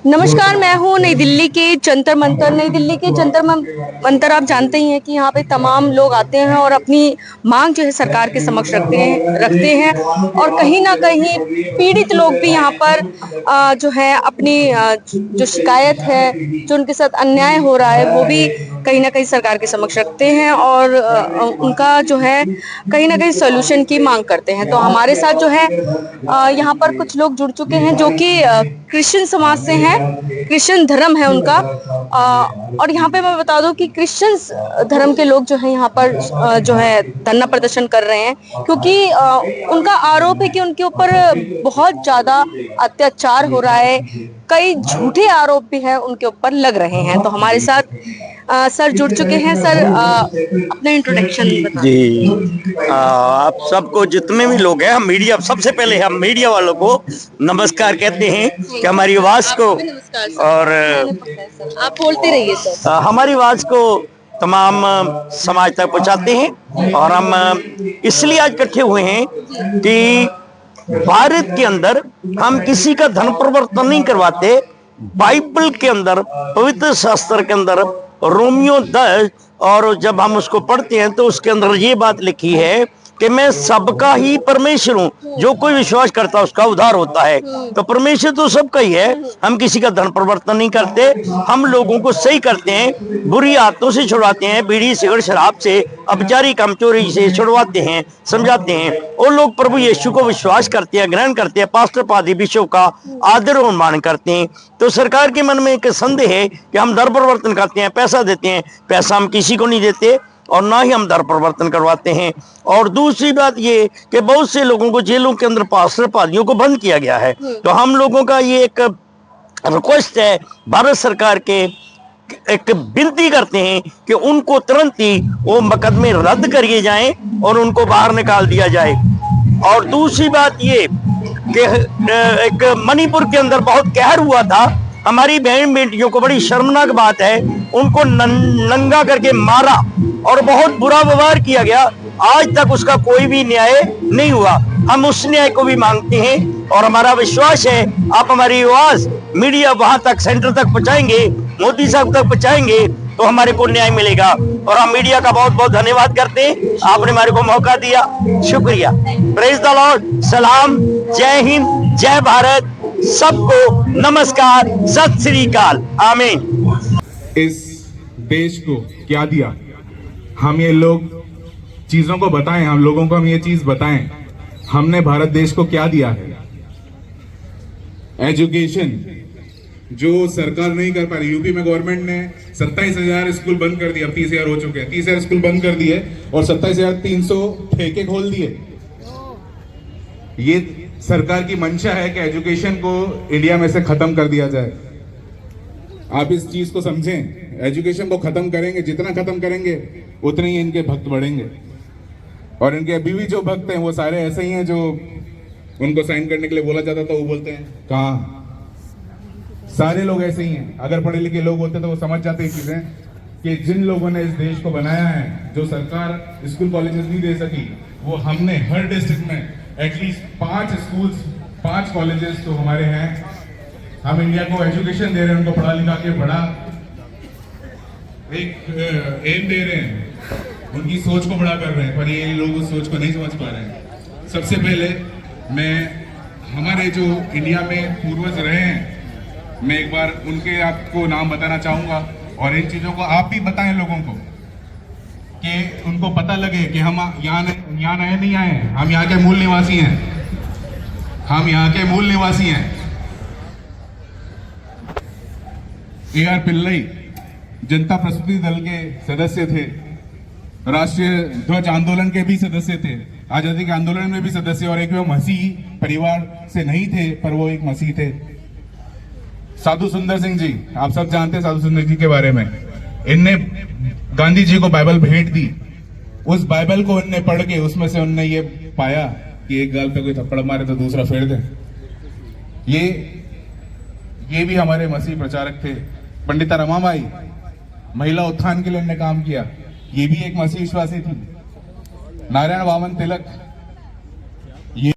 नमस्कार, मैं हूँ नई दिल्ली के जंतर मंतर। नई दिल्ली के जंतर मंतर आप जानते ही हैं कि यहाँ पे तमाम लोग आते हैं और अपनी मांग जो है सरकार के समक्ष रखते हैं और कहीं ना कहीं पीड़ित लोग भी यहाँ पर जो है अपनी जो शिकायत है, जो उनके साथ अन्याय हो रहा है, वो भी कहीं ना कहीं सरकार के समक्ष रखते हैं और उनका जो है कहीं ना कहीं सोल्यूशन की मांग करते हैं। तो हमारे साथ जो है यहाँ पर कुछ लोग जुड़ चुके हैं जो कि क्रिश्चियन समाज से हैं, क्रिश्चियन धर्म है उनका। और यहाँ पे मैं बता दूं कि क्रिश्चियन धर्म के लोग जो है यहाँ पर जो है धरना प्रदर्शन कर रहे हैं क्योंकि उनका आरोप है कि उनके ऊपर बहुत ज्यादा अत्याचार हो रहा है, कई झूठे आरोप भी है उनके ऊपर लग रहे हैं। तो हमारे साथ सर जुड़ चुके हैं। सर अपना इंट्रोडक्शन बताएं। जी, आप सबको जितने भी लोग हैं, हम मीडिया, सबसे पहले हम मीडिया वालों को नमस्कार कहते हैं कि हमारी आवाज को, और आप बोलते रहिए सर, हमारी आवाज को तमाम समाज तक पहुंचाते हैं। और हम इसलिए आज इकट्ठे हुए हैं कि भारत के अंदर हम किसी का धन प्रवर्तन नहीं करवाते। बाइबल के अंदर, पवित्र शास्त्र के अंदर रोमियो 10 और जब हम उसको पढ़ते हैं तो उसके अंदर ये बात लिखी है कि मैं सबका ही परमेश्वर हूं, जो कोई विश्वास करता है उसका उद्धार होता है। तो परमेश्वर तो सबका ही है, हम किसी का धन प्रवर्तन नहीं करते। हम लोगों को सही करते हैं, बुरी आदतों से छुड़वाते हैं, बीड़ी सिगरेट शराब से, अपचारी काम चोरी से छुड़वाते हैं, समझाते हैं। और लोग प्रभु यीशु को विश्वास करते हैं, ग्रहण करते हैं, पास्टर पादी बिशप का आदर और मान करते हैं। तो सरकार के मन में एक संदेह है कि हम धन प्रवर्तन करते हैं, पैसा देते हैं। पैसा हम किसी को नहीं देते और ना ही हम धन प्रवर्तन करवाते हैं। और दूसरी बात ये कि बहुत से लोगों को जेलों के अंदर पास्टर पादियों को बंद किया गया है। तो हम लोगों का ये एक रिक्वेस्ट है, भारत सरकार के एक विनती करते हैं कि उनको तुरंत ही वो मुकदमे रद्द करिए जाएं और उनको बाहर निकाल दिया जाए। और दूसरी बात ये कि एक मणिपुर के अंदर बहुत कहर हुआ था, हमारी बहन बेटियों को, बड़ी शर्मनाक बात है, उनको नंगा करके मारा और बहुत बुरा व्यवहार किया गया। आज तक उसका कोई भी न्याय नहीं हुआ। हम उस न्याय को भी मांगते हैं और हमारा विश्वास है आप हमारी आवाज मीडिया वहां तक, सेंटर तक पहुंचाएंगे, मोदी साहब तक पहुंचाएंगे तो हमारे को न्याय मिलेगा। और हम मीडिया का बहुत बहुत धन्यवाद करते हैं, आपने हमारे को मौका दिया, शुक्रिया। प्रेज द लॉर्ड, सलाम, जय हिंद, जय भारत, सबको नमस्कार, सत श्री अकाल, आमीन। इस देश को क्या दिया, हम ये लोग चीजों को बताएं, हम लोगों को हम ये चीज बताएं, हमने भारत देश को क्या दिया है। एजुकेशन जो सरकार नहीं कर पा रही, यूपी में गवर्नमेंट ने 27,000 स्कूल बंद कर दिए, अब 30,000 हो चुके हैं, 30,000 स्कूल बंद कर दिए और 27,300 ठेके खोल दिए। ये सरकार की मंशा है कि एजुकेशन को इंडिया में से खत्म कर दिया जाए। आप इस चीज को समझें, एजुकेशन को खत्म करेंगे, जितना खत्म करेंगे उतने ही इनके भक्त बढ़ेंगे। और इनके अभी भी जो भक्त हैं वो सारे ऐसे ही हैं जो उनको साइन करने के लिए बोला जाता था वो बोलते हैं कहाँ। सारे लोग ऐसे ही हैं। अगर पढ़े लिखे लोग होते तो वो समझ जाते हैं चीजें कि जिन लोगों ने इस देश को बनाया है, जो सरकार स्कूल कॉलेजेस नहीं दे सकी, वो हमने हर डिस्ट्रिक्ट में एटलीस्ट 5 स्कूल्स, 5 कॉलेजेस तो हमारे हैं। हम इंडिया को एजुकेशन दे रहे हैं, उनको पढ़ा लिखा के बड़ा एक एम दे रहे हैं, उनकी सोच को बड़ा कर रहे हैं, पर ये लोग उस सोच को नहीं समझ पा रहे हैं। सबसे पहले मैं हमारे जो इंडिया में पूर्वज रहे हैं, मैं एक बार उनके आपको नाम बताना चाहूंगा और इन चीजों को आप भी बताएं लोगों को कि उनको पता लगे कि हम यहाँ नए नहीं आए हैं, हम यहाँ के मूल निवासी हैं, हम यहाँ के मूल निवासी हैं। A.R. पिल्लई जनता प्रस्तुति दल के सदस्य थे, राष्ट्रीय ध्वज आंदोलन के भी सदस्य थे, आजादी के आंदोलन में भी सदस्य, और एक वो मसीही परिवार से नहीं थे पर वो एक मसीह थे। साधु सुंदर सिंह जी, आप सब जानते हैं साधु सुंदर जी के बारे में। इनने गांधी जी को बाइबल भेंट दी, उस बाइबल को उनने पढ़ के उसमें से उनने ये पाया कि एक गाल पे कोई थप्पड़ मारे तो दूसरा फेर दे। ये भी हमारे मसीह प्रचारक थे। पंडिता रमाबाई, महिला उत्थान के लिए उन्होंने काम किया, ये भी एक मसीह विश्वासी थी। नारायण वामन तिलक